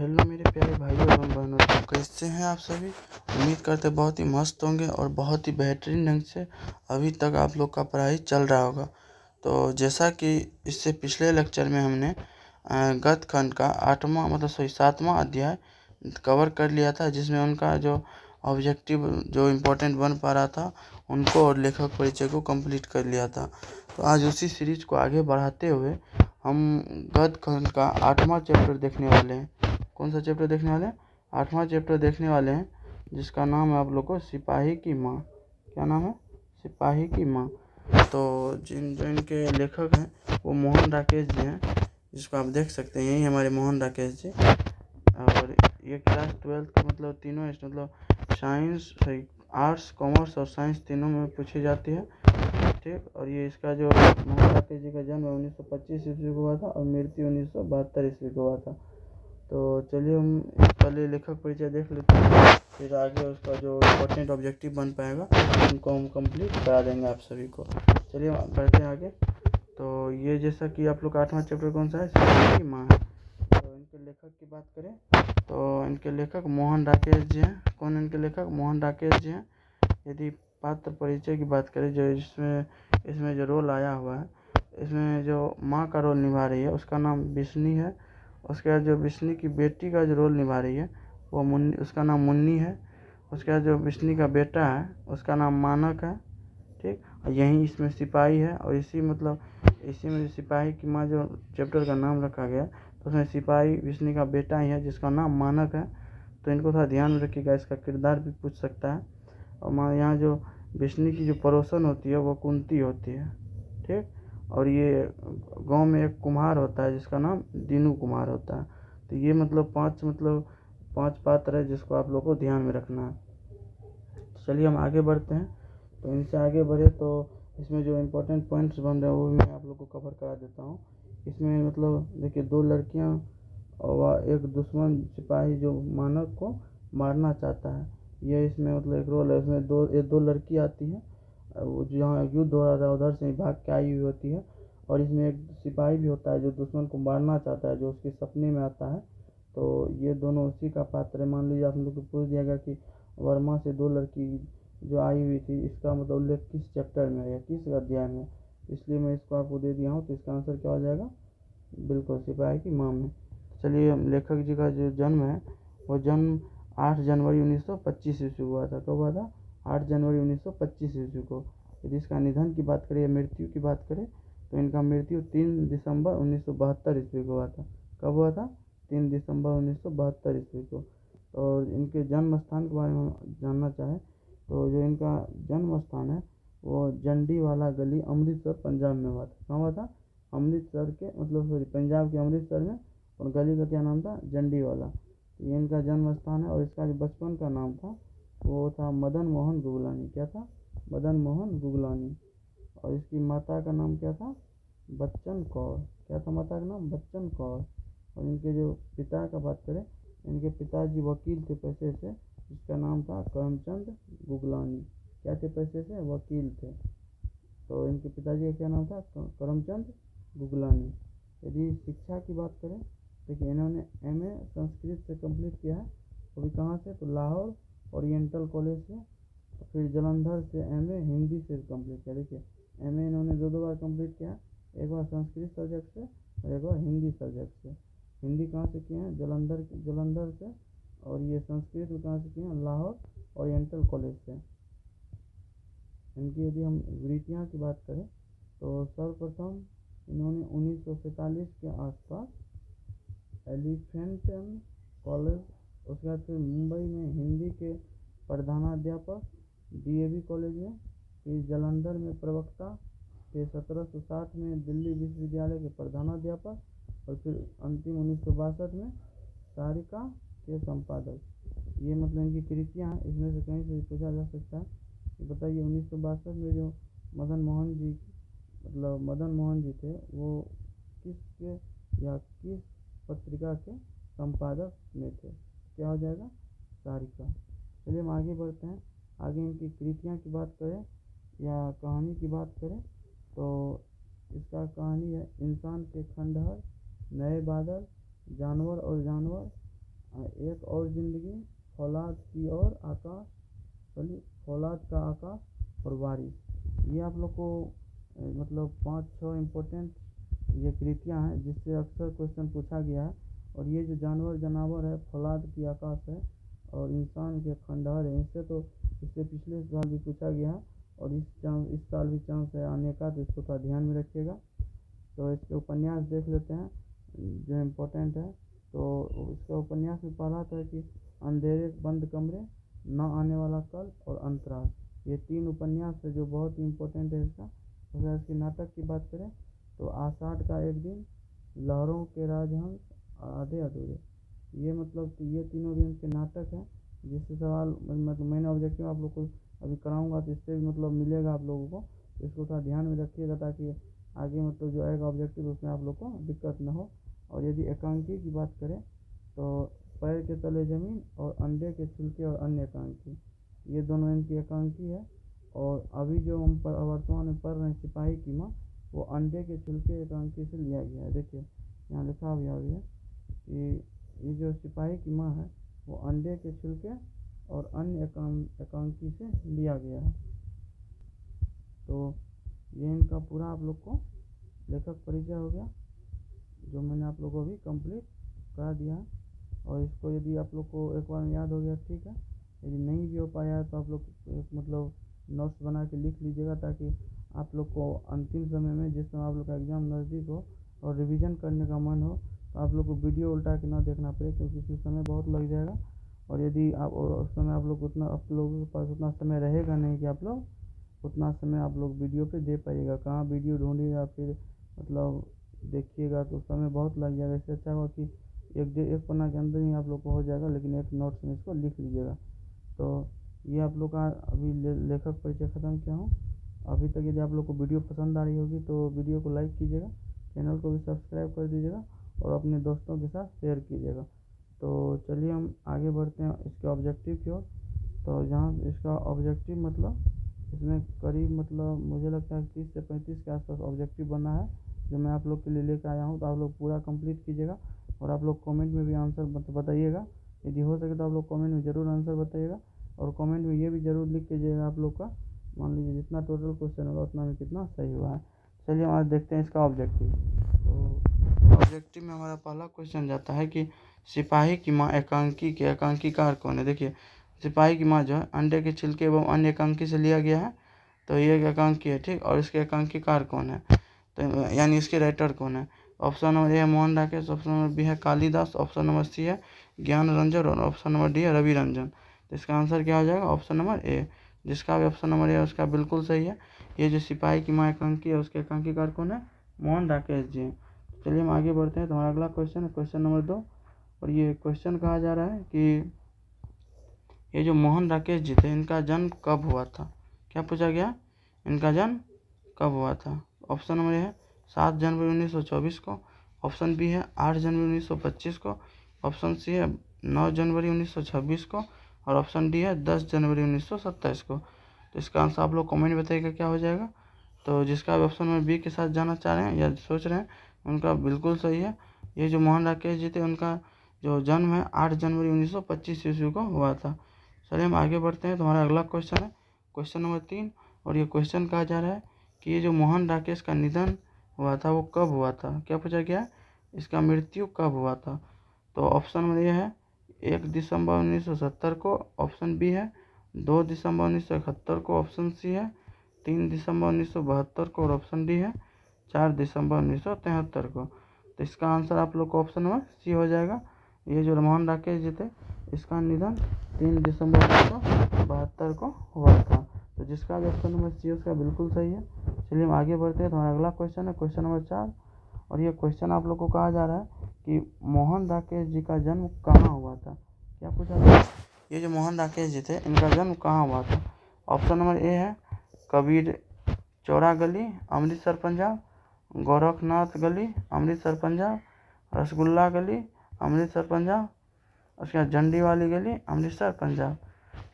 Hello मेरे प्यारे भाइयों एवं बहनों, तो कैसे हैं आप सभी। उम्मीद करते बहुत ही मस्त होंगे और बहुत ही बेहतरीन ढंग से अभी तक आप लोग का पढ़ाई चल रहा होगा। तो जैसा कि इससे पिछले लेक्चर में हमने गद्य खंड का 8वां मतलब 7वां अध्याय कवर कर लिया था, जिसमें उनका जो ऑब्जेक्टिव जो इम्पोर्टेंट बन पा रहा था उनको और लेखक परिचय को कंप्लीट कर लिया था। तो आज उसी सीरीज को आगे बढ़ाते हुए हम गद्य खंड का 8वां चैप्टर देखने वाले हैं। कौन सा चैप्टर देखने वाले हैं? 8वां चैप्टर देखने वाले हैं, जिसका नाम है आप लोग को सिपाही की माँ। क्या नाम है? सिपाही की माँ। तो जो इनके लेखक हैं वो मोहन राकेश जी हैं, जिसको आप देख सकते हैं, यही हमारे मोहन राकेश जी। और ये क्लास 12 का मतलब तीनों मतलब साइंस आर्ट्स कॉमर्स और साइंस तीनों में पूछी जाती है, ठीक। और ये इसका जो मोहन राकेश जी का जन्म 1925 ईस्वी को हुआ था और मृत्यु 1972 ईस्वी को हुआ था। तो चलिए हम पहले लेखक परिचय देख लेते हैं, फिर आगे उसका जो इम्पोर्टेंट ऑब्जेक्टिव बन पाएगा उनको हम कंप्लीट करा देंगे आप सभी को। चलिए बढ़ते हैं आगे। तो ये जैसा कि आप लोग का 8वां चैप्टर कौन सा है? सिपाही की माँ है। तो इनके लेखक की बात करें तो इनके लेखक मोहन राकेश जी हैं। कौन इनके लेखक? मोहन राकेश जी हैं। यदि पात्र परिचय की बात करें, जो इसमें जो रोल आया हुआ है, इसमें जो माँ का रोल निभा रही है उसका नाम बिस्नी है। उसके बाद जो बिस्नी की बेटी का जो रोल निभा रही है वो मुन्नी, उसका नाम मुन्नी है। उसके बाद जो बिस्नी का बेटा है उसका नाम मानक है, ठीक। और यहीं इसमें सिपाही है, और इसी में सिपाही की माँ जो चैप्टर का नाम रखा गया, तो उसमें सिपाही बिस्नी का बेटा ही है जिसका नाम मानक है। तो इनको थोड़ा ध्यान में रखिएगा, इसका किरदार भी पूछ सकता है। और यहाँ जो बिस्नी की जो पड़ोसन होती है वो कुंती होती है, ठीक। और ये गांव में एक कुम्हार होता है जिसका नाम दीनू कुम्हार होता है। तो ये पांच पात्र है जिसको आप लोग को ध्यान में रखना है। चलिए हम आगे बढ़ते हैं। तो इनसे आगे बढ़े तो इसमें जो इम्पोर्टेंट पॉइंट्स बन रहे हैं वो भी मैं आप लोग को कवर करा देता हूँ। इसमें देखिए, 2 लड़कियाँ और एक दुश्मन सिपाही जो मानक को मारना चाहता है, ये इसमें एक रोल है। इसमें दो लड़की आती हैं, वो जहाँ युद्ध हो रहा था उधर से भाग के आई हुई होती है। और इसमें एक सिपाही भी होता है जो दुश्मन को मारना चाहता है, जो उसके सपने में आता है। तो ये दोनों उसी का पात्र है। मान लीजिए आप लोग को पूछ दिया गया कि वर्मा से 2 लड़की जो आई हुई थी, इसका उल्लेख किस चैप्टर में है या किस अध्याय में, इसलिए मैं इसको आपको दे दिया हूँ। तो इसका आंसर क्या हो जाएगा? बिल्कुल सिपाही की माँ में। चलिए, लेखक जी का जो जन्म है वो जन्म 8 जनवरी 1925 ईस्वी को हुआ था। कब हुआ था? 8 जनवरी 1925 ईस्वी को। यदि इसका निधन की बात करें या मृत्यु की बात करें तो इनका मृत्यु 3 दिसंबर 1972 ईस्वी को हुआ था। कब हुआ था? 3 दिसंबर 1972 ईस्वी को। और इनके जन्म स्थान के बारे में जानना चाहें तो जो इनका जन्म स्थान है वो जंडीवाला गली, अमृतसर, पंजाब में हुआ था। कहाँ हुआ था? अमृतसर के पंजाब के अमृतसर में। और गली का क्या नाम था? जंडीवाला। ये इनका जन्म स्थान है। और इसका जो बचपन का नाम था वो था मदन मोहन गुगलानी। क्या था? मदन मोहन गुगलानी। और इसकी माता का नाम क्या था? बच्चन कौर। क्या था माता का नाम? बच्चन कौर। और इनके जो पिता का बात करें, इनके पिताजी वकील थे पेशे से, जिसका नाम था करमचंद गुगलानी। क्या थे पेशे से? वकील थे। तो इनके पिताजी का क्या नाम था? करमचंद गुगलानी। यदि शिक्षा की बात करें, देखिए इन्होंने एमए संस्कृत से कंप्लीट किया है। वो भी कहाँ से? तो लाहौर ओरिएंटल कॉलेज से। फिर जालंधर से एमए हिंदी से कंप्लीट किया। देखिए, एमए इन्होंने 2 बार कंप्लीट किया, एक बार संस्कृत सब्जेक्ट से और एक बार हिंदी सब्जेक्ट से। हिंदी कहाँ से किए हैं? जालंधर से। और ये संस्कृत कहाँ से किए हैं? लाहौर ओरिएंटल कॉलेज से। इनकी यदि हम वृत्तियाँ की बात करें तो सर्वप्रथम इन्होंने 1947 के आसपास एलिफेंटन कॉलेज, उसके बाद फिर मुंबई में हिंदी के प्रधानाध्यापक डीएवी कॉलेज में, फिर जालंधर में प्रवक्ता, फिर 1760 में दिल्ली विश्वविद्यालय के प्रधानाध्यापक, और फिर अंतिम 1962 में सारिका के संपादक। ये इनकी कृतियाँ हैं। इसमें से कहीं से भी पूछा जा सकता है कि बताइए 1962 में जो मदन मोहन जी थे वो किसके या किस पत्रिका के संपादक में थे? क्या हो जाएगा? सारिका। चलिए हम आगे बढ़ते हैं। आगे इनकी कृतियाँ की बात करें या कहानी की बात करें तो इसका कहानी है इंसान के खंडहर, नए बादल, जानवर और जानवर, एक और ज़िंदगी, फौलाद की और आकाश, चलिए फौलाद का आकाश और बारिश। ये आप लोग को मतलब 5-6 इम्पोर्टेंट ये कृतियाँ हैं जिससे अक्सर क्वेश्चन पूछा गया है। और ये जो जानवर है, फौलाद की आकाश है और इंसान के खंडहर है, इनसे तो इससे पिछले साल भी पूछा गया है और इस साल भी चांस है आने का, तो इसको थोड़ा ध्यान में रखिएगा। तो इसके उपन्यास देख लेते हैं जो इम्पोर्टेंट है। तो इसका उपन्यास में पहला तो है कि अंधेरे बंद कमरे, न आने वाला कल और अंतराल। ये 3 उपन्यास है जो बहुत ही इम्पोर्टेंट है इसका। अगर इसके नाटक की बात करें तो आषाढ़ का एक दिन, लहरों के राजहंस, आधे अधूरे। ये मतलब कि ये तीनों भी इनके नाटक हैं जिससे सवाल मतलब मैंने ऑब्जेक्टिव आप लोग को अभी कराऊंगा तो इससे भी मतलब मिलेगा आप लोगों को। तो इसको थोड़ा ध्यान में रखिएगा ताकि आगे मतलब जो आएगा ऑब्जेक्टिव उसमें आप लोग को दिक्कत ना हो। और यदि एकांकी की बात करें तो पैर के तले ज़मीन और अंडे के छिलके और अन्य एकांकी, ये दोनों इनकी एकांकी है। और अभी जो हम वर्तमान में पढ़ रहे हैं सिपाही की माँ, वो अंडे के छिलके एकांकी से लिया गया है। देखिए यहाँ लिखा हुआ है कि ये जो सिपाही की माँ है वो अंडे के छिलके और अन्य एकांकी से लिया गया है। तो ये इनका पूरा आप लोग को लेखक परिचय हो गया जो मैंने आप लोगों को भी कंप्लीट करा दिया है। और इसको यदि आप लोग को एक बार में याद हो गया ठीक है, यदि नहीं भी हो पाया है तो आप लोग मतलब नोट्स बना के लिख लीजिएगा ताकि आप लोग को अंतिम समय में जिस समय आप लोग का एग्ज़ाम नज़दीक हो और रिवीजन करने का मन हो तो आप लोग को वीडियो उल्टा के ना देखना पड़े, क्योंकि इसमें समय बहुत लग जाएगा। और यदि आप उस समय आप लोग आप लोगों के पास उतना समय रहेगा नहीं कि आप लोग उतना समय आप लोग वीडियो पे दे पाइएगा, कहाँ वीडियो ढूंढिएगा फिर मतलब देखिएगा तो समय बहुत लग जाएगा। इससे अच्छा होगा कि एक पन्ना के अंदर ही आप लोग को हो जाएगा, लेकिन एक नोट्स में इसको लिख लीजिएगा। तो ये आप लोग का अभी लेखक परिचय ख़त्म किया हूँ। अभी तक यदि आप लोग को वीडियो पसंद आ रही होगी तो वीडियो को लाइक कीजिएगा, चैनल को भी सब्सक्राइब कर दीजिएगा और अपने दोस्तों के साथ शेयर कीजिएगा। तो चलिए हम आगे बढ़ते हैं इसके ऑब्जेक्टिव की ओर। तो जहाँ इसका ऑब्जेक्टिव मतलब इसमें करीब मतलब मुझे लगता है 30 से 35 के आसपास ऑब्जेक्टिव बना है जो मैं आप लोग के लिए लेकर आया हूँ। तो आप लोग पूरा कंप्लीट कीजिएगा और आप लोग कमेंट में भी आंसर बताइएगा। यदि हो सके तो आप लोग कमेंट में ज़रूर आंसर बताइएगा और कमेंट में ये भी ज़रूर लिख कीजिएगा आप लोग का मान लीजिए जितना टोटल क्वेश्चन होगा उतना में कितना सही हुआ है। चलिए हम आज देखते हैं इसका ऑब्जेक्टिव। तो ऑब्जेक्टिव में हमारा पहला क्वेश्चन जाता है कि सिपाही की माँ एकांकी के एकांकीकार कौन है। देखिए सिपाही की माँ जो है अंडे के छिलके एवं अन्य एकांकी से लिया गया है, तो ये एक एकांकी है ठीक। और इसके एकांकीकार कौन है, तो यानी इसके राइटर कौन है। ऑप्शन नंबर ए है Mohan Rakesh, option number B है कालिदास, ऑप्शन नंबर सी है ज्ञान रंजन और ऑप्शन नंबर डी है रवि रंजन। तो इसका आंसर क्या हो जाएगा, ऑप्शन नंबर ए। जिसका भी ऑप्शन नंबर ए है उसका बिल्कुल सही है। ये जो सिपाही की माँ एकांकी है उसके एकांकीकार कौन है, मोहन राकेश जी। चलिए हम आगे बढ़ते हैं। तो हमारा अगला क्वेश्चन है क्वेश्चन नंबर 2। और ये क्वेश्चन कहा जा रहा है कि ये जो मोहन राकेश जी थे इनका जन्म कब हुआ था। क्या पूछा गया, इनका जन्म कब हुआ था। ऑप्शन नंबर ए है 7 जनवरी 1924 को, ऑप्शन बी है 8 जनवरी 1925 को, ऑप्शन सी है 9 जनवरी 1926 को और ऑप्शन डी है 10 जनवरी 1927 को। तो इसका आंसर आप लोग कमेंट बताइएगा क्या हो जाएगा। तो जिसका भी ऑप्शन नंबर बी के साथ जाना चाह रहे हैं या सोच रहे हैं उनका बिल्कुल सही है। ये जो मोहन राकेश जी थे उनका जो जन्म है 8 जनवरी 1925 ईस्वी को हुआ था। चलिए हम आगे बढ़ते हैं। तो हमारा अगला क्वेश्चन है क्वेश्चन नंबर 3। और ये क्वेश्चन कहा जा रहा है कि ये जो मोहन राकेश का निधन हुआ था वो कब हुआ था। क्या पूछा गया है, इसका मृत्यु कब हुआ था। तो ऑप्शन नंबर ए है 1 दिसंबर 1970 को, ऑप्शन बी है 2 दिसंबर 1971 को, ऑप्शन सी है 3 दिसंबर 1972 को और ऑप्शन डी है 4 दिसंबर 1973 को। तो इसका आंसर आप लोग को ऑप्शन नंबर सी हो जाएगा। ये जो मोहन राकेश जी थे इसका निधन 3 दिसंबर 1972 को हुआ था। तो जिसका भी ऑप्शन नंबर सी उसका बिल्कुल सही है। चलिए हम आगे बढ़ते हैं। तो हमारा अगला क्वेश्चन है क्वेश्चन नंबर 4। और ये क्वेश्चन आप लोग को कहा जा रहा है कि मोहन राकेश जी का जन्म कहाँ हुआ था। क्या पूछा गया, ये जो मोहन राकेश जी थे इनका जन्म कहाँ हुआ था। ऑप्शन नंबर ए है कबीर चौरा गली अमृतसर पंजाब, गोरखनाथ गली अमृतसर पंजाब, रसगुल्ला गली अमृतसर पंजाब, उसके बाद झंडी वाली गली अमृतसर पंजाब।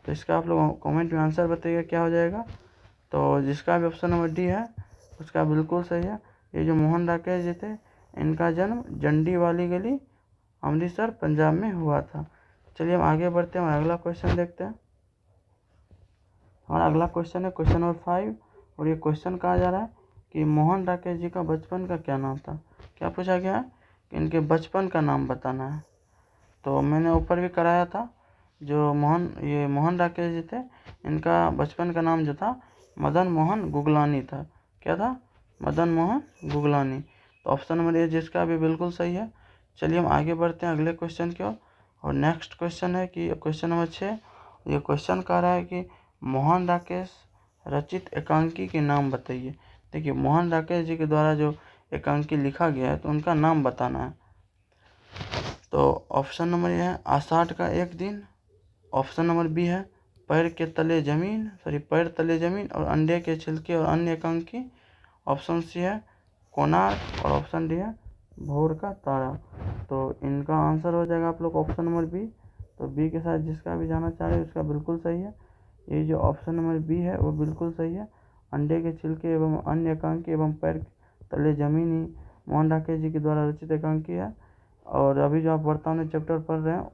तो इसका आप लोग कमेंट में आंसर बताइएगा क्या हो जाएगा। तो जिसका भी ऑप्शन नंबर डी है उसका बिल्कुल सही है। ये जो मोहन राकेश जी थे इनका जन्म झंडी वाली गली अमृतसर पंजाब में हुआ था। चलिए हम आगे बढ़ते हैं और अगला क्वेश्चन देखते हैं। हमारा अगला क्वेश्चन है क्वेश्चन नंबर 5 और ये क्वेश्चन कहा जा रहा है कि मोहन राकेश जी का बचपन का क्या नाम था। क्या पूछा गया है कि इनके बचपन का नाम बताना है। तो मैंने ऊपर भी कराया था, जो मोहन राकेश जी थे, इनका बचपन का नाम जो था मदन मोहन गुगलानी था। क्या था? मदन मोहन गुगलानी। तो ऑप्शन नंबर ए जिसका भी बिल्कुल सही है। चलिए हम आगे बढ़ते हैं अगले क्वेश्चन की ओर। और नेक्स्ट क्वेश्चन है कि क्वेश्चन नंबर 6। ये क्वेश्चन कह रहा है कि मोहन राकेश रचित एकांकी के नाम बताइए। देखिए मोहन राकेश जी के द्वारा जो एकांकी लिखा गया है तो उनका नाम बताना है। तो ऑप्शन नंबर ए है आषाढ़ का एक दिन। ऑप्शन नंबर बी है पैर तले जमीन और अंडे के छिलके और अन्य एकांकी। ऑप्शन सी है कोणार्क और ऑप्शन डी है भोर का तारा। तो इनका आंसर हो जाएगा आप लोग ऑप्शन नंबर बी। तो बी के साथ जिसका भी जाना चाह रहे हैं उसका बिल्कुल सही है। ये जो ऑप्शन नंबर बी है वो बिल्कुल सही है। अंडे के छिलके एवं अन्य एकांकी एवं पैर तले जमीन ही मोहन राकेश जी के द्वारा रचित एकांकी है। और अभी जो आप वर्तमान चैप्टर पढ़ रहे हैं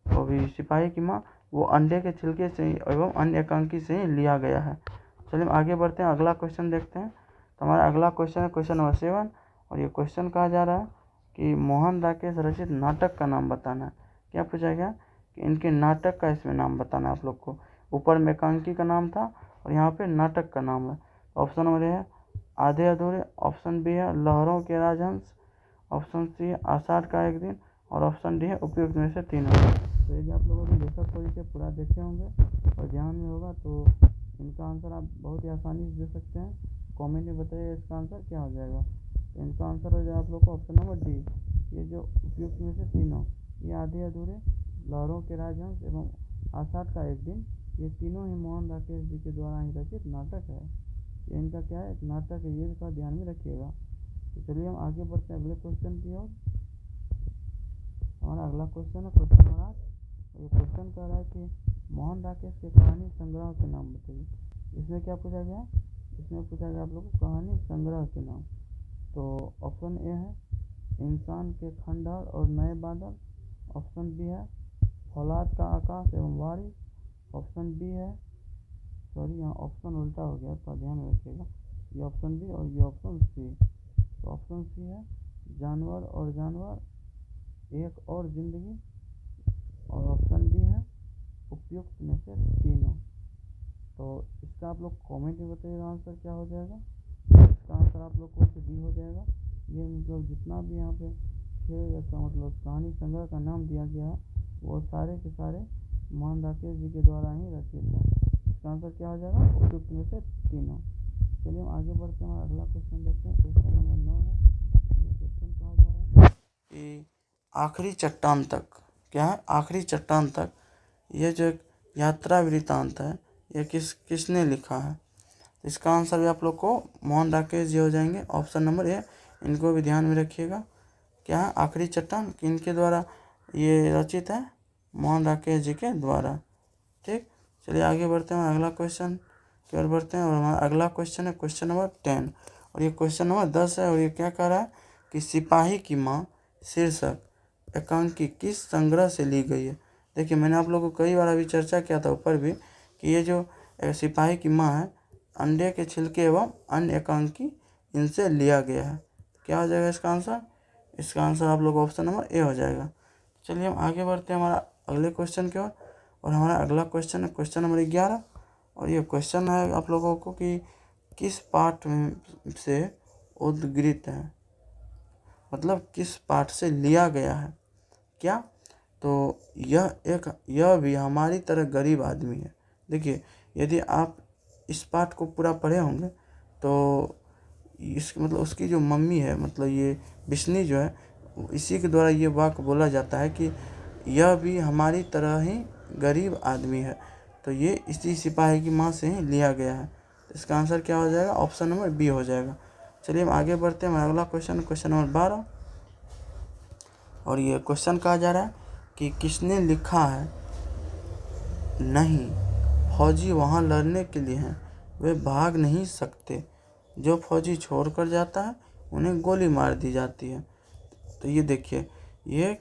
वो भी सिपाही की माँ, वो अंडे के छिलके से एवं अन्य एकांकी से ही लिया गया है। चलिए हम आगे बढ़ते हैं, अगला क्वेश्चन देखते हैं। तो हमारा अगला क्वेश्चन है क्वेश्चन नंबर 7 और ये क्वेश्चन कहा जा रहा है कि मोहन राकेश रचित नाटक का नाम बताना है। क्या पूछा गया कि इनके नाटक का इसमें नाम बताना है आप लोग को। ऊपर में एकांकी का नाम था और यहाँ पे नाटक का नाम है। ऑप्शन नंबर ए है आधे अधूरे। ऑप्शन बी है लहरों के राजहंस। ऑप्शन सी है आषाढ़ का एक दिन और ऑप्शन डी है उपयुक्त में से तीनों। तो यदि आप लोगों ने लेखक कोई के पूरा देखे होंगे और ध्यान में होगा तो इनका आंसर आप बहुत ही आसानी से दे सकते हैं। कमेंट में बताइए इसका आंसर क्या हो जाएगा। तो इनका आंसर हो जाएगा आप लोग को ऑप्शन नंबर डी। ये जो उपयुक्त में से तीनों, ये आधे अधूरे, लहरों के राजहंस एवं आषाढ़ का एक दिन, ये तीनों ही मोहन राकेश जी के द्वारा ही रचित नाटक है। ये इनका क्या है, एक नाटक है, ये भी थोड़ा ध्यान में रखिएगा। तो चलिए हम आगे बढ़ते हैं अगले क्वेश्चन की ओर। हमारा अगला क्वेश्चन है क्वेश्चन नंबर 8। ये क्वेश्चन कह रहा है कि मोहन राकेश के कहानी संग्रह के नाम बताइए। इसमें क्या पूछा गया है? इसमें पूछा गया आप लोगों को कहानी संग्रह के नाम। तो ऑप्शन ए है इंसान के खंडहर और नए बादल। ऑप्शन बी है फौलाद का आकाश एवं वारी। ऑप्शन बी है, सॉरी यहाँ ऑप्शन उल्टा हो गया तो ध्यान में रखिएगा, ये ऑप्शन बी और ये ऑप्शन सी। तो ऑप्शन सी है जानवर और जानवर, एक और जिंदगी। और ऑप्शन डी है उपयुक्त में से तीनों। तो इसका आप लोग कमेंट में बताइएगा आंसर क्या हो जाएगा। इसका आंसर आप लोग को डी हो जाएगा। ये मतलब जितना भी यहाँ पे 6 का मतलब कहानी संग्रह का नाम दिया गया है वो सारे के सारे मोहन राकेश जी के द्वारा ही रचित है। इसका आंसर क्या हो जाएगा, उपयुक्त में से तीनों। चलिए हम आगे बढ़ते हैं, हमारा अगला क्वेश्चन देखते हैं। क्वेश्चन नंबर 9 है। ये क्वेश्चन कहा जा रहा है कि आखिरी चट्टान तक, क्या है आखिरी चट्टान तक, ये जो एक यात्रा वृत्तांत है ये किसने लिखा है। इसका आंसर भी आप लोग को मोहन राकेश जी हो जाएंगे। ऑप्शन नंबर ए, इनको भी ध्यान में रखिएगा। क्या है आखिरी चट्टान किनके द्वारा ये रचित है, मोहन राकेश जी के द्वारा। ठीक, चलिए आगे बढ़ते हैं, अगला क्वेश्चन की ओर बढ़ते हैं। और हमारा अगला क्वेश्चन है क्वेश्चन नंबर 10 और ये क्वेश्चन नंबर 10 है। और ये क्या कह रहा है कि सिपाही की माँ शीर्षक एकांकी किस संग्रह से ली गई है। देखिए मैंने आप लोगों को कई बार अभी चर्चा किया था ऊपर भी कि ये जो सिपाही की माँ है, अंडे के छिलके एवं अन्य एकांकी इनसे लिया गया है। क्या हो जाएगा इसका आंसर? इसका आंसर आप लोग ऑप्शन नंबर ए हो जाएगा। चलिए हम आगे बढ़ते हैं हमारा अगले क्वेश्चन की ओर। और हमारा अगला क्वेश्चन है क्वेश्चन नंबर 11 और ये क्वेश्चन है आप लोगों को कि किस पाठ से उद्धृत है, मतलब किस पाठ से लिया गया है। क्या? तो यह भी हमारी तरह गरीब आदमी है। देखिए यदि आप इस पाठ को पूरा पढ़े होंगे तो इस मतलब उसकी जो मम्मी है, मतलब ये बिस्नी जो है, इसी के द्वारा ये वाक्य बोला जाता है कि यह भी हमारी तरह ही गरीब आदमी है। तो ये इसी सिपाही की माँ से ही लिया गया है। तो इसका आंसर क्या हो जाएगा, ऑप्शन नंबर बी हो जाएगा। चलिए हम आगे बढ़ते हैं, हमारा अगला क्वेश्चन क्वेश्चन नंबर 12 और ये क्वेश्चन कहा जा रहा है कि किसने लिखा है नहीं, फौजी वहाँ लड़ने के लिए हैं, वे भाग नहीं सकते, जो फौजी छोड़ कर जाता है उन्हें गोली मार दी जाती है। तो ये देखिए ये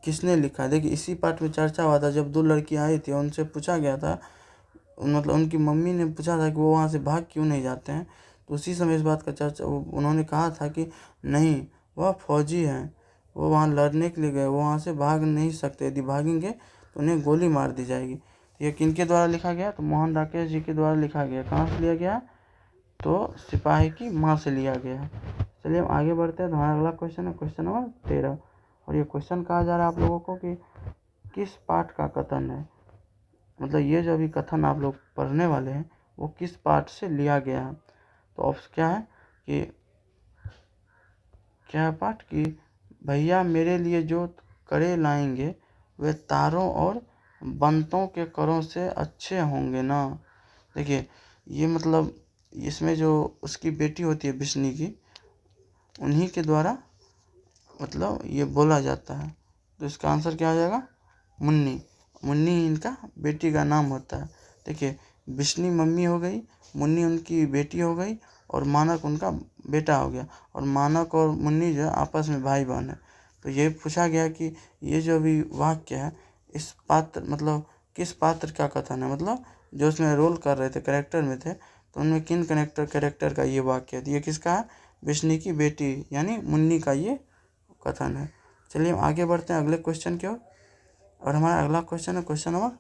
किसने लिखा। देखिए इसी पार्ट में चर्चा हुआ था जब 2 लड़कियां आई थी, उनसे पूछा गया था, मतलब उनकी मम्मी ने पूछा था कि वो वहाँ से भाग क्यों नहीं जाते हैं। तो उसी समय इस बात का चर्चा उन्होंने कहा था कि नहीं, वह फौजी हैं, वो वहाँ लड़ने के लिए गए, वो वहाँ से भाग नहीं सकते, यदि भागेंगे तो उन्हें गोली मार दी जाएगी। तो ये किनके द्वारा लिखा गया, तो मोहन राकेश जी के द्वारा लिखा गया। कहाँ से लिया गया, तो सिपाही की माँ से लिया गया। चलिए हम आगे बढ़ते हैं। तो हमारा अगला क्वेश्चन है क्वेश्चन नंबर 13, और ये क्वेश्चन कहा जा रहा है आप लोगों को कि किस पाठ का कथन है, मतलब ये जो अभी कथन आप लोग पढ़ने वाले हैं वो किस पाठ से लिया गया है। तो ऑप्शन क्या है कि क्या है पाठ कि भैया मेरे लिए जो कड़े लाएंगे वे तारों और बंतों के करों से अच्छे होंगे ना। देखिए ये मतलब इसमें जो उसकी बेटी होती है बिस्नी की, उन्हीं के द्वारा मतलब ये बोला जाता है। तो इसका आंसर क्या हो जाएगा, मुन्नी। मुन्नी इनका बेटी का नाम होता है। देखिए बिस्नी मम्मी हो गई, मुन्नी उनकी बेटी हो गई, और मानक उनका बेटा हो गया। और मानक और मुन्नी जो है आपस में भाई बहन है। तो ये पूछा गया कि ये जो अभी वाक्य है इस पात्र मतलब किस पात्र का कथन है, मतलब जो उसमें रोल कर रहे थे, कैरेक्टर में थे, तो उनमें किन कैरेक्टर का ये वाक्य है। तो ये किसका है, बिस्नी की बेटी यानी मुन्नी का ये कथन है। चलिए हम आगे बढ़ते हैं अगले क्वेश्चन की ओर, और हमारा अगला क्वेश्चन है क्वेश्चन नंबर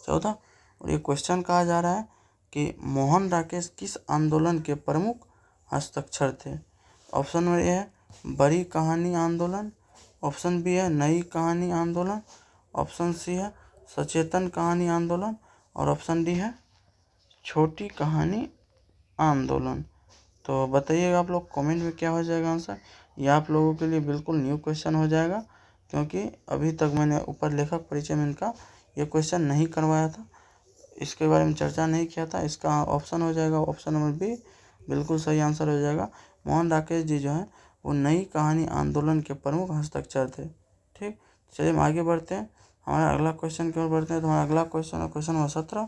14, और ये क्वेश्चन कहा जा रहा है कि मोहन राकेश किस आंदोलन के प्रमुख हस्ताक्षर थे। ऑप्शन नंबर ए है बड़ी कहानी आंदोलन, ऑप्शन बी है नई कहानी आंदोलन, ऑप्शन सी है सचेतन कहानी आंदोलन, और ऑप्शन डी है छोटी कहानी आंदोलन। तो बताइएगा आप लोग कमेंट में क्या हो जाएगा आंसर। ये आप लोगों के लिए बिल्कुल न्यू क्वेश्चन हो जाएगा, क्योंकि अभी तक मैंने ऊपर लेखक परिचय में इनका ये क्वेश्चन नहीं करवाया था, इसके बारे में चर्चा नहीं किया था। इसका ऑप्शन हो जाएगा ऑप्शन नंबर बी, बिल्कुल सही आंसर हो जाएगा। मोहन राकेश जी जो हैं वो नई कहानी आंदोलन के प्रमुख हस्ताक्षर थे। ठीक, चलिए हम आगे बढ़ते हैं, हमारा अगला क्वेश्चन की ओर बढ़ते हैं। तो हमारा अगला क्वेश्चन है क्वेश्चन नंबर 17,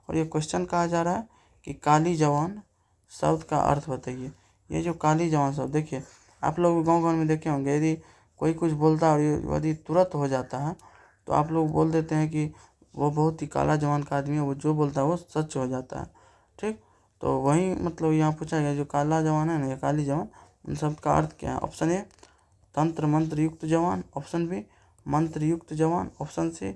और ये क्वेश्चन कहा जा रहा है कि काली जवान शब्द का अर्थ बताइए। ये जो काली जवान शब्द, देखिए आप लोग गांव में देखे होंगे, यदि कोई कुछ बोलता है और यदि तुरंत हो जाता है तो आप लोग बोल देते हैं कि वो बहुत ही काला जवान का आदमी है, वो जो बोलता है वो सच हो जाता है। ठीक, तो वही मतलब यहाँ पूछा गया जो काला जवान है ना या काली जवान, उन शब्द का अर्थ क्या है। ऑप्शन ए तंत्र मंत्र युक्त जवान, ऑप्शन बी मंत्र युक्त जवान, ऑप्शन सी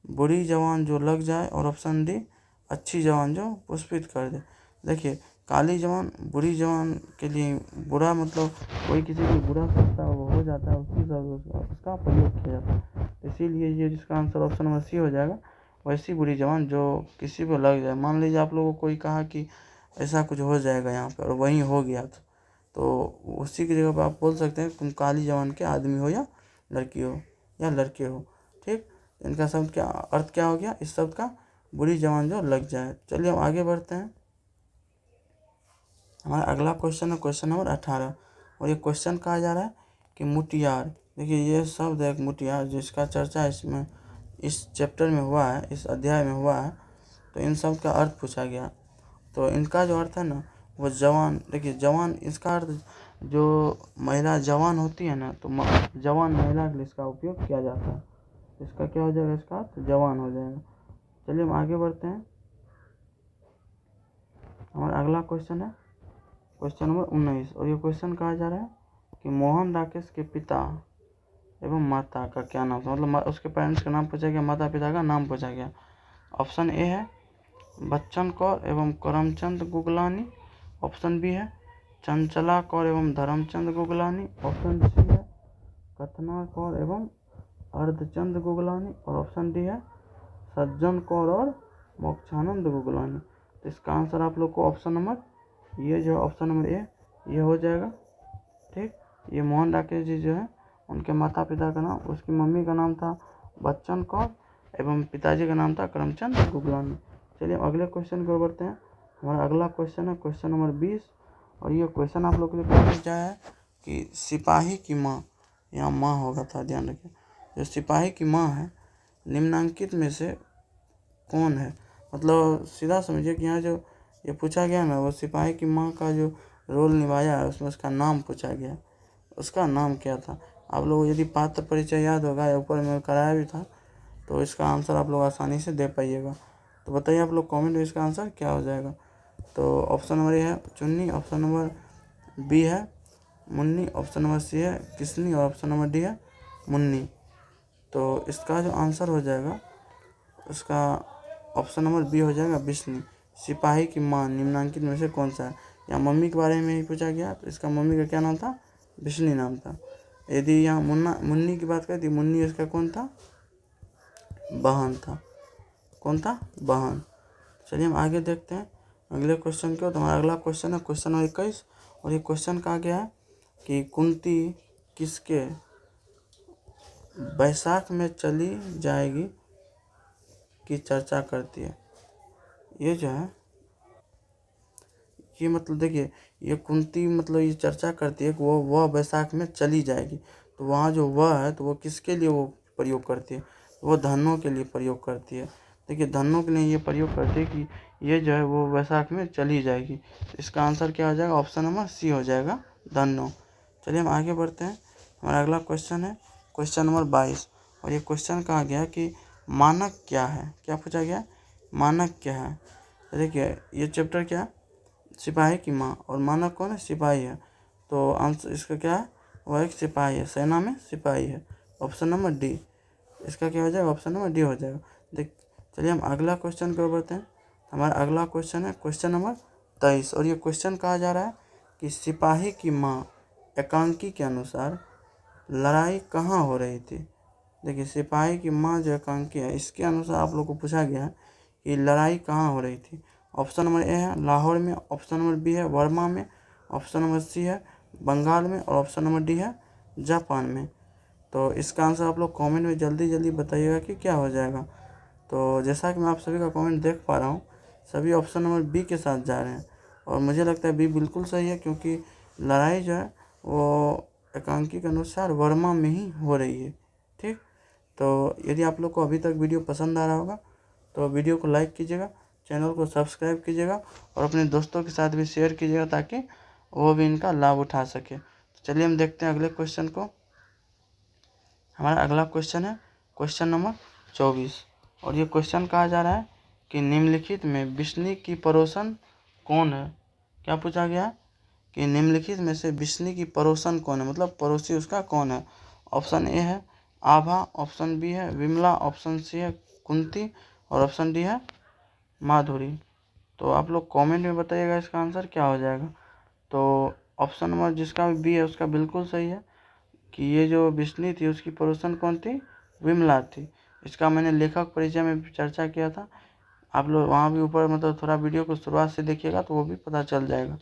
बुरी जवान जो लग जाए, और ऑप्शन डी अच्छी जवान जो पुष्पित कर दे। देखिए काली जवान बुरी जवान के लिए बुरा मतलब कोई किसी को बुरा सोचता है वो हो जाता है, उसी सब उसका प्रयोग किया जाता है। इसीलिए ये जिसका आंसर ऑप्शन नंबर सी हो जाएगा, वैसी बुरी जवान जो किसी को लग जाए। मान लीजिए आप लोगों को कोई कहा कि ऐसा कुछ हो जाएगा यहाँ पर और वहीं हो गया, तो उसी की जगह पर आप बोल सकते हैं तुम काली जवान के आदमी हो या लड़की हो या लड़के हो। ठीक, इनका शब्द क्या अर्थ क्या हो गया इस शब्द का, बुरी जवान जो लग जाए। चलिए हम आगे बढ़ते हैं, हमारा अगला क्वेश्चन है क्वेश्चन नंबर 18, और ये क्वेश्चन कहा जा रहा है कि मुटियार। देखिए ये शब्द है मुटियार जिसका चर्चा इसमें इस चैप्टर में हुआ है, इस अध्याय में हुआ है। तो इन शब्द का अर्थ पूछा गया, तो इनका जो अर्थ है ना वो जवान। देखिए जवान इसका अर्थ जो महिला जवान होती है ना, तो जवान महिला के लिए इसका उपयोग किया जाता है। इसका क्या हो जाएगा, इसका अर्थ जवान हो जाएगा। चलिए हम आगे बढ़ते हैं, हमारा अगला क्वेश्चन है क्वेश्चन नंबर 19, और ये क्वेश्चन कहा जा रहा है कि मोहन राकेश के पिता एवं माता का क्या नाम था, मतलब उसके पेरेंट्स का नाम पूछा गया, माता पिता का नाम पूछा गया। ऑप्शन ए है बच्चन कौर एवं करमचंद गुगलानी, ऑप्शन बी है चंचला कौर एवं धर्मचंद गुगलानी, ऑप्शन सी है कथना कौर एवं अर्धचंद गुगलानी, और ऑप्शन डी है सज्जन कौर और मोक्षानंद गुगलानी। तो इसका आंसर आप लोग को ऑप्शन नंबर ये जो ऑप्शन नंबर ए ये हो जाएगा। ठीक, ये मोहन राकेश जी जो है उनके माता पिता का नाम, उसकी मम्मी का नाम था बच्चन कौर एवं पिताजी का नाम था करमचंद गुगलानी। चलिए अगले क्वेश्चन की ओर बढ़ते हैं, हमारा अगला क्वेश्चन है क्वेश्चन नंबर 20, और ये क्वेश्चन आप लोग के लिए पूछा जाए है कि सिपाही की माँ, यहाँ माँ होगा था ध्यान रखिए, जो सिपाही की माँ है निम्नांकित में से कौन है। मतलब सीधा समझिए कि यहाँ जो ये पूछा गया ना वो सिपाही की माँ का जो रोल निभाया है उसमें उसका नाम पूछा गया, उसका नाम क्या था। आप लोग यदि पात्र परिचय याद होगा या ऊपर में कराया भी था, तो इसका आंसर आप लोग आसानी से दे पाइएगा। तो बताइए आप लोग कमेंट में इसका आंसर क्या हो जाएगा। तो ऑप्शन नंबर ए है चुन्नी, ऑप्शन नंबर बी है मुन्नी, ऑप्शन नंबर सी है किसनी और ऑप्शन नंबर डी है मुन्नी। तो इसका जो आंसर हो जाएगा उसका ऑप्शन नंबर बी हो जाएगा बिस्नी। सिपाही की माँ निम्नांकित में से कौन सा है। यहाँ मम्मी के बारे में ही पूछा गया, तो इसका मम्मी का क्या नाम था, बिस्नी नाम था। यदि यहाँ मुन्नी की बात करें तो मुन्नी इसका कौन था, बहन था। कौन था, बहन। चलिए हम आगे देखते हैं अगले क्वेश्चन को। तो हमारा अगला क्वेश्चन है क्वेश्चन नंबर 21, और ये क्वेश्चन कहा गया है कि कुंती किसके बैसाख में चली जाएगी की चर्चा करती है। ये जो है ये मतलब देखिए, ये कुंती मतलब ये चर्चा करती है कि वह बैसाख में चली जाएगी। तो वहाँ जो वह है तो वो किसके लिए वो प्रयोग करती है, वो धनों के लिए प्रयोग करती है। देखिए धनों के लिए ये प्रयोग करती है कि ये जो है वो बैसाख में चली जाएगी। तो इसका आंसर क्या हो जाएगा, ऑप्शन नंबर सी हो जाएगा, धनों। चलिए हम आगे बढ़ते हैं। हमारा अगला क्वेश्चन है क्वेश्चन नंबर 22, और ये क्वेश्चन कहा गया कि मानक क्या है। क्या पूछा गया, मानक क्या है। तो देखिए ये चैप्टर क्या है, सिपाही की माँ, और मानक कौन है, सिपाही है। तो आंसर इसका क्या है, वह एक सिपाही है, सेना में सिपाही है। ऑप्शन नंबर डी, इसका क्या हो जाएगा, ऑप्शन नंबर डी हो जाएगा। देख चलिए हम अगला क्वेश्चन की ओर बढ़ते हैं। हमारा अगला क्वेश्चन है क्वेश्चन नंबर 23, और ये क्वेश्चन कहा जा रहा है कि सिपाही की माँ एकांकी के अनुसार लड़ाई कहाँ हो रही थी। देखिए सिपाही की माँ जो एकांकी है, इसके अनुसार आप लोग को पूछा गया है कि लड़ाई कहाँ हो रही थी। ऑप्शन नंबर ए है लाहौर में, ऑप्शन नंबर बी है वर्मा में, ऑप्शन नंबर सी है बंगाल में, और ऑप्शन नंबर डी है जापान में। तो इसका आंसर आप लोग कमेंट में जल्दी जल्दी बताइएगा कि क्या हो जाएगा। तो जैसा कि मैं आप सभी का कमेंट देख पा रहा हूँ, सभी ऑप्शन नंबर बी के साथ जा रहे हैं, और मुझे लगता है बी बिल्कुल सही है, क्योंकि लड़ाई जो है वो एकांकी के अनुसार वर्मा में ही हो रही है। ठीक, तो यदि आप लोग को अभी तक वीडियो पसंद आ रहा होगा तो वीडियो को लाइक कीजिएगा, चैनल को सब्सक्राइब कीजिएगा, और अपने दोस्तों के साथ भी शेयर कीजिएगा ताकि वो भी इनका लाभ उठा सके। तो चलिए हम देखते हैं अगले क्वेश्चन को। हमारा अगला क्वेश्चन है क्वेश्चन नंबर 24, और ये क्वेश्चन कहा जा रहा है कि निम्नलिखित में बिस्नी की पड़ोसन कौन है। क्या पूछा गया है कि निम्नलिखित में से बिस्नी की पड़ोसन कौन है, मतलब पड़ोसी उसका कौन है। ऑप्शन ए है आभा, ऑप्शन बी है विमला, ऑप्शन सी है कुंती, और ऑप्शन डी है माधुरी। तो आप लोग कमेंट में बताइएगा इसका आंसर क्या हो जाएगा। तो ऑप्शन नंबर जिसका भी बी है उसका बिल्कुल सही है कि ये जो बिस्नी थी उसकी पड़ोसन कौन थी, विमला थी। इसका मैंने लेखक परिचय में भी चर्चा किया था, आप लोग वहाँ भी ऊपर मतलब थोड़ा वीडियो को शुरुआत से देखिएगा तो वो भी पता चल जाएगा।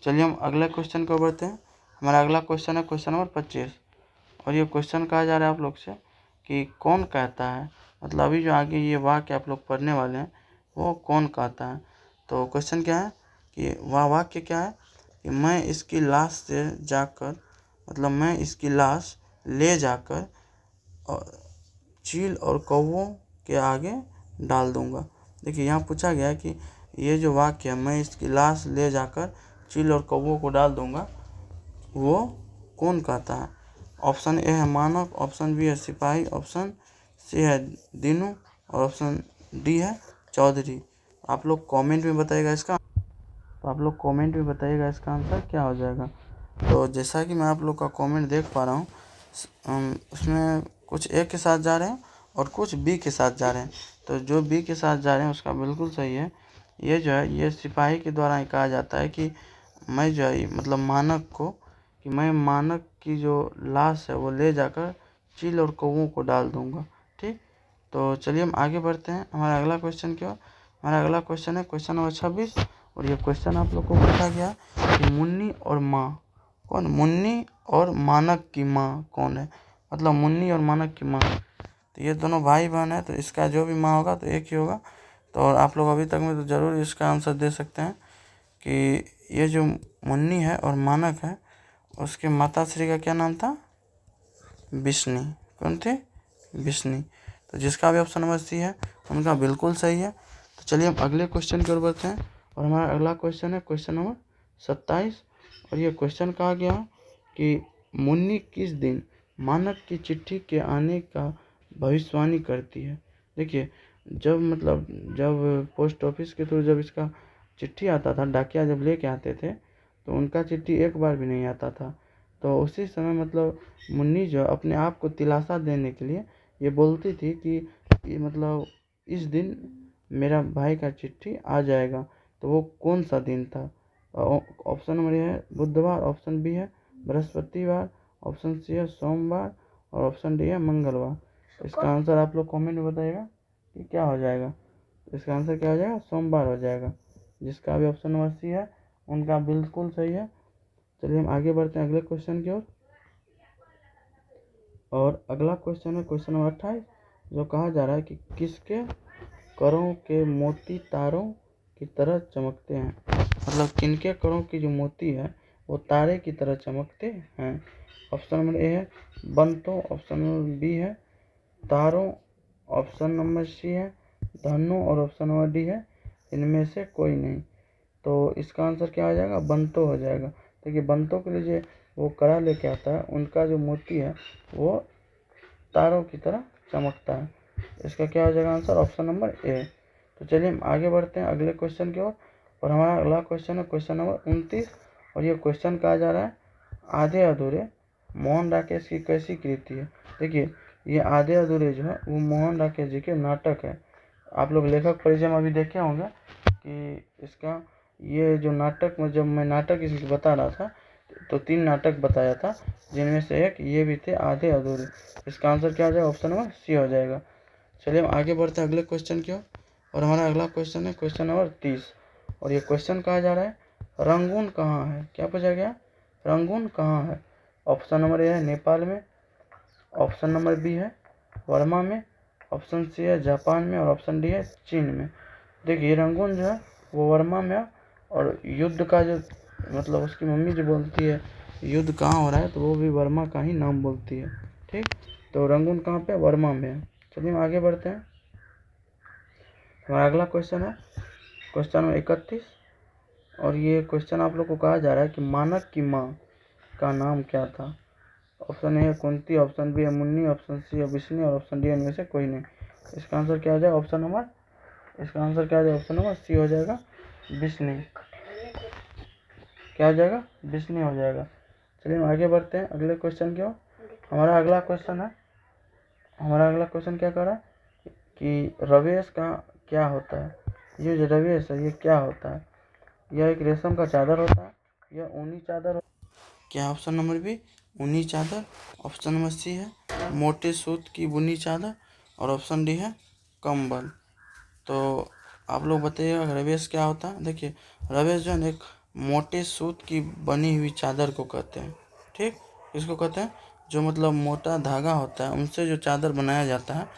चलिए हम अगले क्वेश्चन को बढ़ते हैं। हमारा अगला क्वेश्चन है क्वेश्चन नंबर 25, और ये क्वेश्चन कहा जा रहा है आप लोग से कि कौन कहता है, मतलब अभी जो आगे ये वाक्य आप लोग पढ़ने वाले हैं वो कौन कहता है। तो क्वेश्चन क्या है कि वह वाक्य क्या है कि मैं इसकी लाश से जाकर, मतलब मैं इसकी लाश ले जाकर चील और कौवों के आगे डाल दूंगा। देखिए यहाँ पूछा गया है कि ये जो वाक्य है मैं इसकी लाश ले जाकर चील और कौवों को डाल दूंगा, वो कौन कहता है। ऑप्शन ए है मानव, ऑप्शन बी है सिपाही, ऑप्शन सी है दीनू, और ऑप्शन डी है चौधरी। आप लोग कमेंट में बताइएगा इसका, तो आप लोग कमेंट में बताइएगा इसका आंसर क्या हो जाएगा। तो जैसा कि मैं आप लोग का कमेंट देख पा रहा हूँ, उसमें कुछ ए के साथ जा रहे हैं और कुछ बी के साथ जा रहे हैं। तो जो बी के साथ जा रहे हैं उसका बिल्कुल सही है। ये जो है ये सिपाही के द्वारा ही कहा जाता है कि मैं जो है मतलब मानक को, कि मैं मानक की जो लाश है वो ले जाकर चील और कौवों को डाल दूंगा। ठीक, तो चलिए हम आगे बढ़ते हैं हमारा अगला क्वेश्चन की ओर। हमारा अगला क्वेश्चन है क्वेश्चन नंबर 26, और ये क्वेश्चन आप लोग को पूछा गया कि मुन्नी और माँ कौन, मुन्नी और मानक की माँ कौन है, मतलब मुन्नी और मानक की माँ। तो ये दोनों भाई बहन है, तो इसका जो भी माँ होगा तो एक ही होगा। तो और आप लोग अभी तक में तो ज़रूर इसका आंसर दे सकते हैं कि ये जो मुन्नी है और मानक है उसके माता श्री का क्या नाम था, बिस्नी। कौन थे, बिस्नी। तो जिसका भी ऑप्शन नंबर सी है उनका बिल्कुल सही है। तो चलिए हम अगले क्वेश्चन की ओर बढ़ते हैं, और हमारा अगला क्वेश्चन है क्वेश्चन नंबर 27, और ये क्वेश्चन कहा गया है कि मुन्नी किस दिन मानक की चिट्ठी के आने का भविष्यवाणी करती है। देखिए, जब पोस्ट ऑफिस के थ्रू जब इसका चिट्ठी आता था, डाकिया जब लेके आते थे, तो उनका चिट्ठी एक बार भी नहीं आता था। तो उसी समय मुन्नी जो अपने आप को दिलासा देने के लिए ये बोलती थी कि इस दिन मेरा भाई का चिट्ठी आ जाएगा। तो वो कौन सा दिन था? ऑप्शन नंबर ए है बुधवार, ऑप्शन बी है बृहस्पतिवार, ऑप्शन सी है सोमवार और ऑप्शन डी है मंगलवार। इसका आंसर आप लोग कमेंट में बताइएगा कि क्या हो जाएगा। इसका आंसर क्या हो जाएगा? सोमवार हो जाएगा। जिसका भी ऑप्शन नंबर सी है उनका बिल्कुल सही है। चलिए हम आगे बढ़ते हैं अगले क्वेश्चन की ओर। और अगला क्वेश्चन है क्वेश्चन नंबर 28, जो कहा जा रहा है कि किसके करों के मोती तारों की तरह चमकते हैं। किनके करों की जो मोती है वो तारे की तरह चमकते हैं। ऑप्शन नंबर ए है बंतों, ऑप्शन नंबर बी है तारों, ऑप्शन नंबर सी है धनु और ऑप्शन नंबर डी है इनमें से कोई नहीं। तो इसका आंसर क्या हो जाएगा? बंतों हो जाएगा। देखिए, बंतों के लिए वो कड़ा लेके आता है, उनका जो मोती है वो तारों की तरह चमकता है। इसका क्या हो जाएगा आंसर? ऑप्शन नंबर ए। तो चलिए हम आगे बढ़ते हैं अगले क्वेश्चन की ओर। और हमारा अगला क्वेश्चन है क्वेश्चन नंबर 29, और ये क्वेश्चन कहा जा रहा है आधे अधूरे मोहन राकेश की कैसी कृति है। देखिए, ये आधे अधूरे जो है वो मोहन राकेश जी के नाटक है। आप लोग लेखक परिचय में अभी देखे होंगे कि इसका ये जो नाटक में, जब मैं नाटक इसकी बता रहा था तो 3 नाटक बताया था, जिनमें से एक ये भी थे आधे अधूरे। इसका आंसर क्या हो जाएगा? ऑप्शन नंबर सी हो जाएगा। चलिए हम आगे बढ़ते हैं अगले क्वेश्चन की ओर। और हमारा अगला क्वेश्चन है क्वेश्चन नंबर 30, और ये क्वेश्चन कहा जा रहा है रंगून कहाँ है। क्या पूछा गया? रंगून कहाँ है। ऑप्शन नंबर ए है नेपाल में, ऑप्शन नंबर बी है वर्मा में, ऑप्शन सी है जापान में और ऑप्शन डी है चीन में। देखिए, रंगून जो है वो वर्मा में है, और युद्ध का जो उसकी मम्मी जो बोलती है युद्ध कहाँ हो रहा है, तो वो भी वर्मा का ही नाम बोलती है। ठीक, तो रंगून कहाँ पे? वर्मा में है। चलिए हम आगे बढ़ते हैं। हमारा अगला क्वेश्चन है क्वेश्चन नंबर 31, और ये क्वेश्चन आप लोग को कहा जा रहा है कि मानक की माँ का नाम क्या था। ऑप्शन ए है कुंती, ऑप्शन बी है मुन्नी, ऑप्शन सी है विष्णु और ऑप्शन डी इनमें से कोई नहीं। इसका आंसर क्या हो जाएगा? ऑप्शन नंबर सी हो जाएगा विष्णु। क्या हो जाएगा? विष्णु हो जाएगा। चलिए हम आगे बढ़ते हैं अगले क्वेश्चन की ओर। हमारा अगला क्वेश्चन क्या कर रहा है कि रवेश का क्या होता है। ये जो रवेश है ये क्या होता है? यह एक रेशम का चादर होता है, यह ऊनी चादर। क्या ऑप्शन नंबर बी ऊनी चादर, ऑप्शन नंबर सी है मोटे सूत की बुनी चादर और ऑप्शन डी है कंबल। तो आप लोग बताइएगा रवेश क्या होता है। देखिए, रवेश जो है एक मोटे सूत की बनी हुई चादर को कहते हैं। ठीक, इसको कहते हैं जो मोटा धागा होता है उनसे जो चादर बनाया जाता है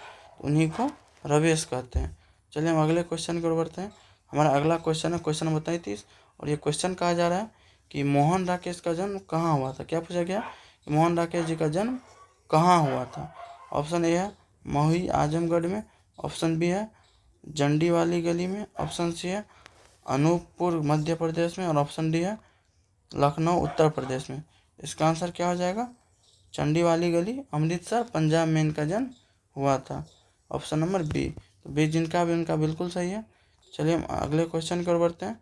उन्हीं को रवेश कहते हैं। चलिए हम अगले क्वेश्चन की ओर बढ़ते हैं। हमारा अगला क्वेश्चन है क्वेश्चन नंबर 33, और ये क्वेश्चन कहा जा रहा है कि मोहन राकेश का जन्म कहाँ हुआ था। क्या पूछा गया? मोहन राकेश जी का जन्म कहाँ हुआ था। ऑप्शन ए है महुई आजमगढ़ में, ऑप्शन बी है जंडी वाली गली में, ऑप्शन सी है अनूपपुर मध्य प्रदेश में और ऑप्शन डी है लखनऊ उत्तर प्रदेश में। इसका आंसर क्या हो जाएगा? चंडी वाली गली अमृतसर पंजाब में इनका जन्म हुआ था। Option number B. तो बी जिनका भी उनका बिल्कुल सही है। चलिए हम अगले क्वेश्चन की ओर बढ़ते हैं,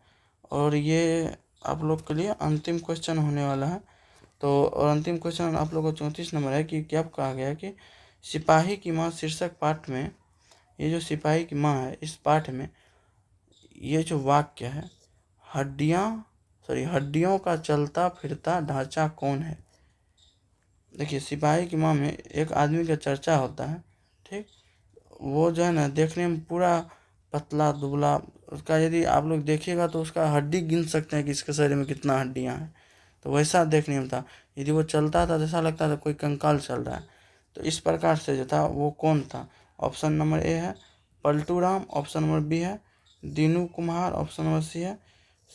और ये आप लोग के लिए अंतिम क्वेश्चन होने वाला है। तो और अंतिम क्वेश्चन आप लोग को 34 नंबर है कि क्या कहा गया कि सिपाही की माँ शीर्षक पाठ में, ये जो सिपाही की माँ है इस पाठ में ये जो वाक्य है हड्डियों का चलता फिरता ढांचा कौन है। देखिए, सिपाही की माँ में एक आदमी का चर्चा होता है। ठीक, वो जो है ना देखने में पूरा पतला दुबला, उसका यदि आप लोग देखिएगा तो उसका हड्डी गिन सकते हैं कि इसके शरीर में कितना हड्डियाँ हैं। तो वैसा देखने में था। यदि वो चलता था तो ऐसा लगता था कोई कंकाल चल रहा है। तो इस प्रकार से जो था वो कौन था। ऑप्शन नंबर ए है Paltu Ram, option number B है दीनू कुम्हार, ऑप्शन नंबर सी है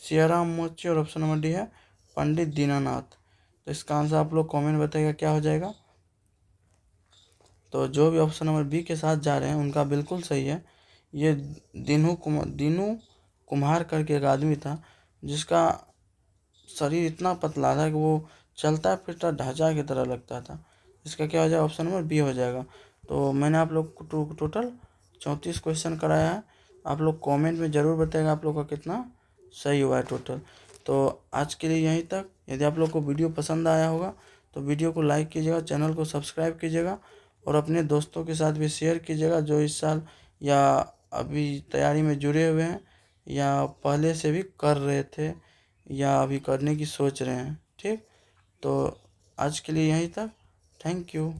सियाराम मोची और ऑप्शन नंबर डी है पंडित दीनानाथ। तो इसका आंसर आप लोग कमेंट बताइएगा क्या हो जाएगा। तो जो भी ऑप्शन नंबर बी के साथ जा रहे हैं उनका बिल्कुल सही है। ये दीनू कुम्हार करके एक आदमी था जिसका शरीर इतना पतला था कि वो चलता फिरता ढांचा की तरह लगता था। इसका क्या हो जाएगा, ऑप्शन नंबर बी हो जाएगा। तो मैंने आप लोग को टोटल 34 क्वेश्चन कराया है। आप लोग कमेंट में ज़रूर बताएगा आप लोग का कितना सही हुआ है टोटल। तो आज के लिए यहीं तक। यदि आप लोग को वीडियो पसंद आया होगा तो वीडियो को लाइक कीजिएगा, चैनल को सब्सक्राइब कीजिएगा और अपने दोस्तों के साथ भी शेयर कीजिएगा जो इस साल या अभी तैयारी में जुड़े हुए हैं या पहले से भी कर रहे थे या अभी करने की सोच रहे हैं। ठीक, तो आज के लिए यहीं तक। Thank you.